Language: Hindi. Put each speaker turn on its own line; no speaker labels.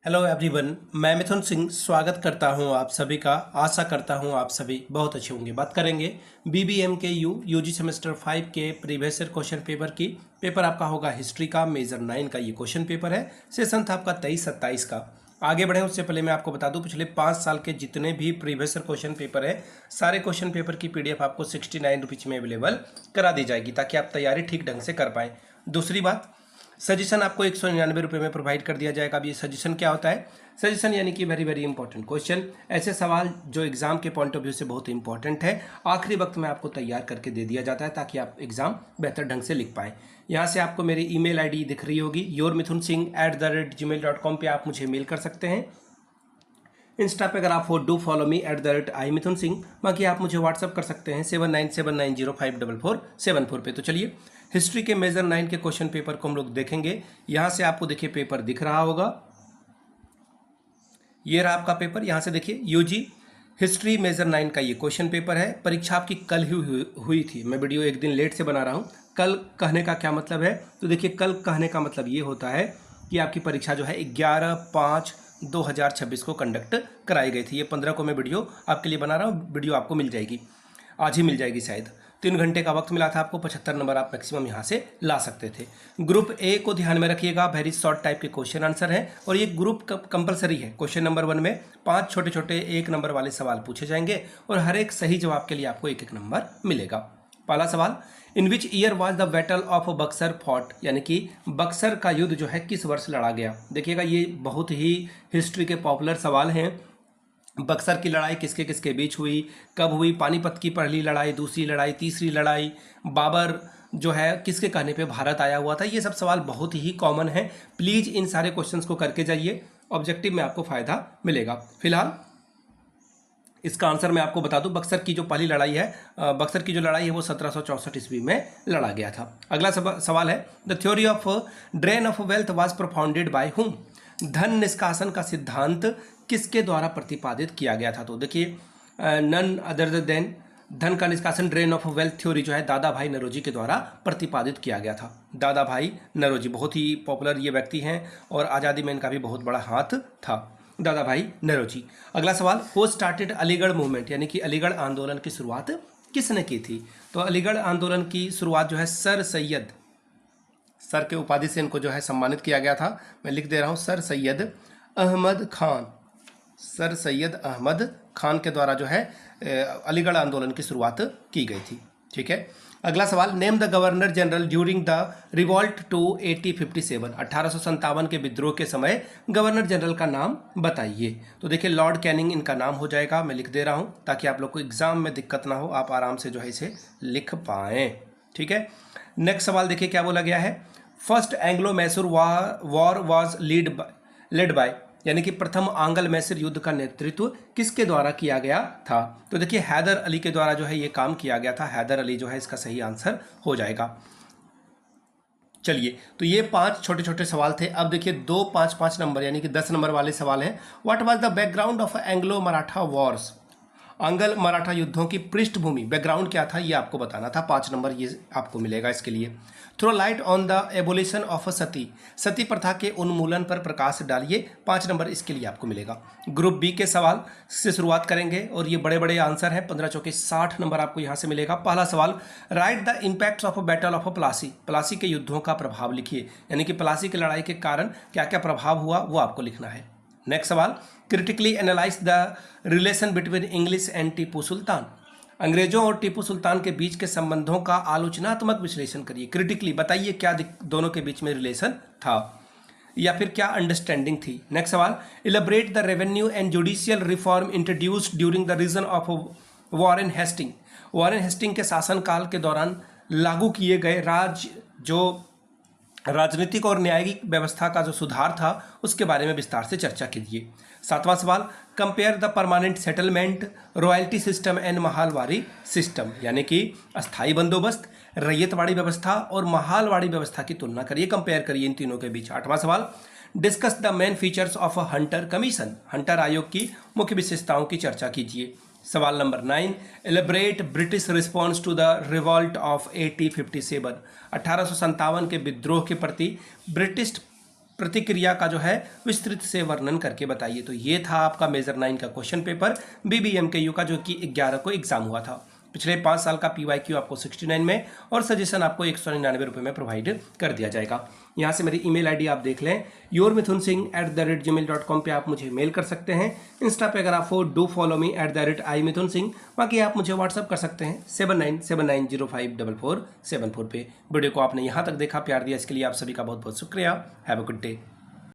हेलो एवरीवन, मैं मिथुन सिंह स्वागत करता हूं आप सभी का। आशा करता हूं आप सभी बहुत अच्छे होंगे। बात करेंगे बीबीएम के यूजी सेमेस्टर 5 के प्रीवियस ईयर क्वेश्चन पेपर की। पेपर आपका होगा हिस्ट्री का, मेजर 9 का ये क्वेश्चन पेपर है। सेशन था आपका 23-27 का। आगे बढ़े उससे पहले मैं आपको बता दूं, पिछले 5 साल के जितने भी प्रीवियस ईयर क्वेश्चन पेपर है, सारे क्वेश्चन पेपर की पीडीएफ आपको 69 रुपीज़ में अवेलेबल करा दी जाएगी, ताकि आप तैयारी ठीक ढंग से कर पाएँ। दूसरी बात, सजेशन आपको 199 रुपये में प्रोवाइड कर दिया जाएगा। अब ये सजेशन क्या होता है? सजेशन यानी कि वेरी वेरी इंपॉर्टेंट क्वेश्चन, ऐसे सवाल जो एग्जाम के पॉइंट ऑफ व्यू से बहुत इंपॉर्टेंट है, आखिरी वक्त में आपको तैयार करके दे दिया जाता है, ताकि आप एग्जाम बेहतर ढंग से लिख पाएँ। यहाँ से आपको मेरी ईमेल आईडी दिख रही होगी, yourmithunsingh@gmail.com पे आप मुझे मेल कर सकते हैं। इंस्टा पे अगर आप हो, डू फॉलो मी @iMithunSingh। बाकी आप मुझे व्हाट्सअप कर सकते हैं 7979054474 पे। तो चलिए हिस्ट्री के मेजर 9 के क्वेश्चन पेपर को हम लोग देखेंगे। यहाँ से आपको देखिए पेपर दिख रहा होगा, ये रहा आपका पेपर। यहाँ से देखिए यूजी हिस्ट्री मेजर 9 का ये क्वेश्चन पेपर है। परीक्षा आपकी कल ही हुई थी। मैं वीडियो एक दिन लेट से बना रहा हूँ। कल कहने का क्या मतलब है? तो देखिए कल कहने का मतलब ये होता है कि आपकी परीक्षा जो है 11/5/2026 को कंडक्ट कराई गई थी। ये 15 को मैं वीडियो आपके लिए बना रहा हूँ। वीडियो आपको मिल जाएगी, आज ही मिल जाएगी शायद। 3 घंटे का वक्त मिला था आपको, 75 नंबर आप मैक्सिमम यहाँ से ला सकते थे। ग्रुप ए को ध्यान में रखिएगा, वेरी शॉर्ट टाइप के क्वेश्चन आंसर है, और ये ग्रुप कंपलसरी है। क्वेश्चन नंबर 1 में 5 छोटे छोटे 1 नंबर वाले सवाल पूछे जाएंगे, और हर एक सही जवाब के लिए आपको 1-1 नंबर मिलेगा। पहला सवाल, in which year was the battle of Buxar fought, यानी कि बक्सर का युद्ध जो है किस वर्ष लड़ा गया? देखिएगा ये बहुत ही हिस्ट्री के पॉपुलर सवाल हैं। बक्सर की लड़ाई किसके किसके बीच हुई, कब हुई? पानीपत की पहली लड़ाई, दूसरी लड़ाई, तीसरी लड़ाई, बाबर जो है किसके कहने पे भारत आया हुआ था? ये सब सवाल बहुत ही कॉमन है। प्लीज़ इन सारे क्वेश्चंस को करके जाइए, ऑब्जेक्टिव में आपको फायदा मिलेगा। फिलहाल इसका आंसर मैं आपको बता दूं, बक्सर की जो पहली लड़ाई है, बक्सर की जो लड़ाई है वो 1764 ईस्वी में लड़ा गया था। अगला सवाल है, the theory of drain of wealth was propounded by whom, धन निष्कासन का सिद्धांत किसके द्वारा प्रतिपादित किया गया था? तो देखिए नन अदर देन, धन का निष्कासन ड्रेन ऑफ वेल्थ थ्योरी जो है दादा भाई नौरोजी के द्वारा प्रतिपादित किया गया था। दादा भाई नौरोजी बहुत ही पॉपुलर ये व्यक्ति हैं, और आज़ादी में इनका भी बहुत बड़ा हाथ था, दादा भाई नौरोजी। अगला सवाल, हु स्टार्टेड अलीगढ़ मूवमेंट, यानी कि अलीगढ़ आंदोलन की शुरुआत किसने की थी? तो अलीगढ़ आंदोलन की शुरुआत जो है सर सैयद, सर के उपाधि से इनको जो है सम्मानित किया गया था। मैं लिख दे रहा हूँ, सर सैयद अहमद खान, सर सैयद अहमद खान के द्वारा जो है अलीगढ़ आंदोलन की शुरुआत की गई थी। ठीक है। अगला सवाल, name the governor general during the revolt to 1857, 1857 के विद्रोह के समय गवर्नर जनरल का नाम बताइए। तो देखिए लॉर्ड कैनिंग इनका नाम हो जाएगा। मैं लिख दे रहा हूँ ताकि आप लोग को एग्जाम में दिक्कत ना हो, आप आराम से जो है इसे लिख पाएँ। ठीक है। नेक्स्ट सवाल देखिए क्या बोला गया है, first Anglo Mysore war was led by, यानी कि प्रथम आंग्ल मैसूर युद्ध का नेतृत्व किसके द्वारा किया गया था? तो देखिए हैदर अली के द्वारा जो है ये काम किया गया था। हैदर अली जो है इसका सही आंसर हो जाएगा। चलिए, तो ये 5 छोटे छोटे सवाल थे। अब देखिए 2 5-5 नंबर यानी कि 10 नंबर वाले सवाल हैं। What was the background of Anglo Maratha Wars, आंग्ल मराठा युद्धों की पृष्ठभूमि, बैकग्राउंड क्या था ये आपको बताना था। 5 नंबर ये आपको मिलेगा इसके लिए। Throw light on the abolition of sati, sati प्रथा के उन्मूलन पर प्रकाश डालिए, 5 नंबर इसके लिए आपको मिलेगा। ग्रुप बी के सवाल से शुरुआत करेंगे, और ये बड़े बड़े आंसर हैं। 15 चौके 60 नंबर आपको यहाँ से मिलेगा। पहला सवाल, right the impacts of battle of Plassey, Plassey के युद्धों का प्रभाव लिखिए, यानी कि प्लासी की लड़ाई के कारण क्या क्या प्रभाव हुआ वो आपको लिखना है। नेक्स्ट सवाल, critically analyse the relation between English and Tipu Sultan, अंग्रेजों और टीपू सुल्तान के बीच के संबंधों का आलोचनात्मक विश्लेषण करिए। क्रिटिकली बताइए क्या दोनों के बीच में रिलेशन था, या फिर क्या अंडरस्टैंडिंग थी। नेक्स्ट सवाल, elaborate the revenue and judicial reform introduced during the region of Warren Hasting, Warren Hasting के शासनकाल के दौरान लागू किए गए राजनीतिक और न्यायिक व्यवस्था का जो सुधार था उसके बारे में विस्तार से चर्चा कीजिए। 7वां सवाल, compare the permanent settlement, royalty system and Mahalwari system, यानी कि अस्थाई बंदोबस्त, रैयतवाड़ी व्यवस्था और महालवाड़ी व्यवस्था की तुलना करिए, कंपेयर करिए इन तीनों के बीच। 8वां सवाल, discuss the main features of Hunter commission, Hunter आयोग की मुख्य विशेषताओं की चर्चा कीजिए। सवाल नंबर 9, elaborate British response to the revolt of 1857, 1857 के विद्रोह के प्रति ब्रिटिश प्रतिक्रिया का जो है विस्तृत से वर्णन करके बताइए। तो ये था आपका मेजर 9 का क्वेश्चन पेपर BBMKU का, जो कि 11 को एग्जाम हुआ था। पिछले 5 साल का PYQ आपको 69 में और सजेशन आपको 199 रुपये में प्रोवाइड कर दिया जाएगा। यहाँ से मेरी ईमेल आईडी आप देख लें, yourmithunsingh@gmail.com पे आप मुझे मेल कर सकते हैं। इंस्टा पे अगर आप हो डू फॉलो मी @imithunsingh। बाकी आप मुझे व्हाट्सअप कर सकते हैं 7979054474 पे। वीडियो को आपने यहाँ तक देखा, प्यार दिया, इसके लिए आप सभी का बहुत बहुत शुक्रिया। Have a good day.